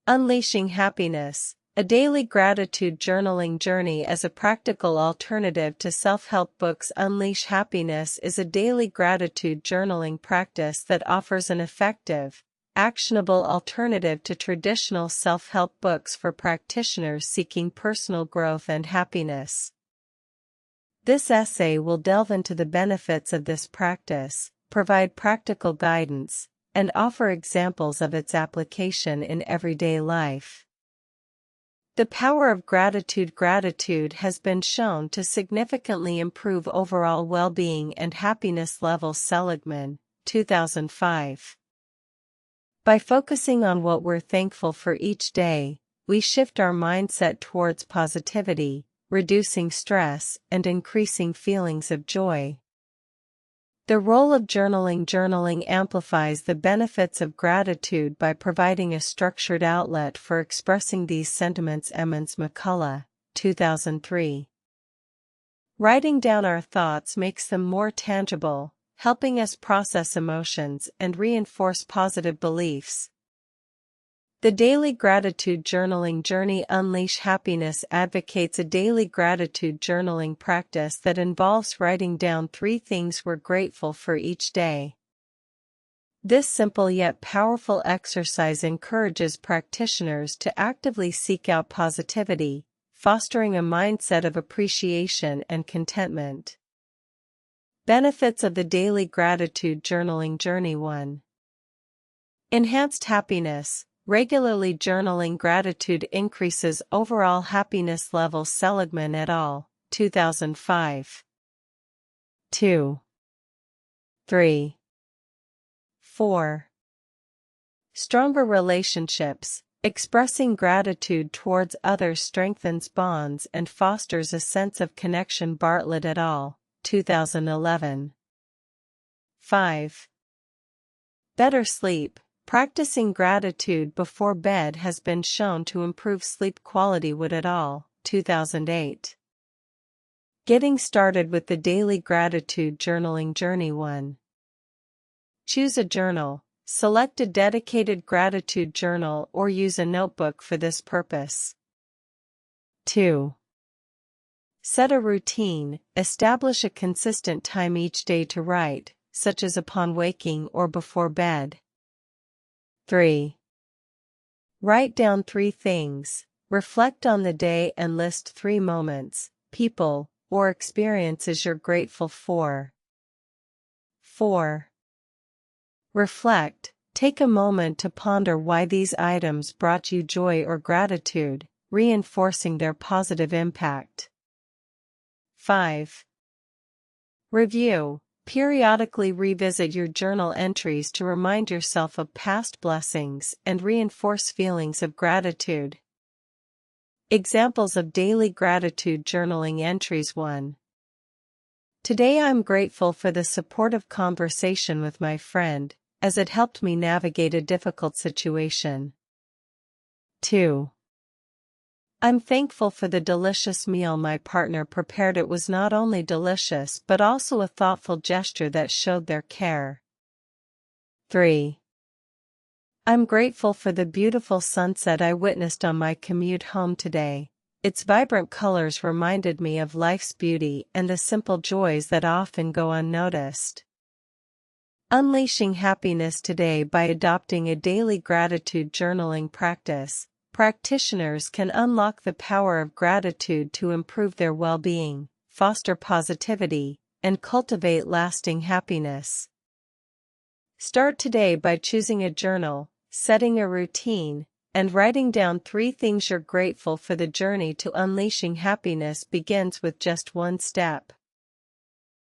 Unleashing Happiness, a daily gratitude journaling journey as a practical alternative to self-help books. Unleash Happiness is a daily gratitude journaling practice that offers an effective, actionable alternative to traditional self-help books for practitioners seeking personal growth and happiness. This essay will delve into the benefits of this practice, provide practical guidance, and offer examples of its application in everyday life. The power of gratitude. Gratitude has been shown to significantly improve overall well-being and happiness levels. Seligman, 2005. By focusing on what we're thankful for each day, we shift our mindset towards positivity, reducing stress and increasing feelings of joy. The role of journaling. Journaling amplifies the benefits of gratitude by providing a structured outlet for expressing these sentiments. Emmons McCullough, 2003. Writing down our thoughts makes them more tangible, helping us process emotions and reinforce positive beliefs. The Daily Gratitude Journaling Journey. Unleash Happiness advocates a daily gratitude journaling practice that involves writing down 3 things we're grateful for each day. This simple yet powerful exercise encourages practitioners to actively seek out positivity, fostering a mindset of appreciation and contentment. Benefits of the Daily Gratitude Journaling Journey. 1. Enhanced happiness. Regularly journaling gratitude increases overall happiness levels. Seligman et al., 2005. 2. 3. 4. Stronger relationships. Expressing gratitude towards others strengthens bonds and fosters a sense of connection. Bartlett et al., 2011. 5. Better sleep. Practicing gratitude before bed has been shown to improve sleep quality. Wood et al., 2008. Getting started with the Daily Gratitude Journaling Journey. 1. Choose a journal. Select a dedicated gratitude journal or use a notebook for this purpose. 2. Set a routine. Establish a consistent time each day to write, such as upon waking or before bed. 3. Write down 3 things. Reflect on the day and list 3 moments, people, or experiences you're grateful for. 4. Reflect. Take a moment to ponder why these items brought you joy or gratitude, reinforcing their positive impact. 5. Review. Periodically revisit your journal entries to remind yourself of past blessings and reinforce feelings of gratitude. Examples of daily gratitude journaling entries. 1. Today I'm grateful for the supportive conversation with my friend, as it helped me navigate a difficult situation. 2. I'm thankful for the delicious meal my partner prepared. It was not only delicious but also a thoughtful gesture that showed their care. 3. I'm grateful for the beautiful sunset I witnessed on my commute home today. Its vibrant colors reminded me of life's beauty and the simple joys that often go unnoticed. Unleashing happiness today. By adopting a daily gratitude journaling practice, practitioners can unlock the power of gratitude to improve their well-being, foster positivity, and cultivate lasting happiness. Start today by choosing a journal, setting a routine, and writing down 3 things you're grateful for. The journey to unleashing happiness begins with just one step.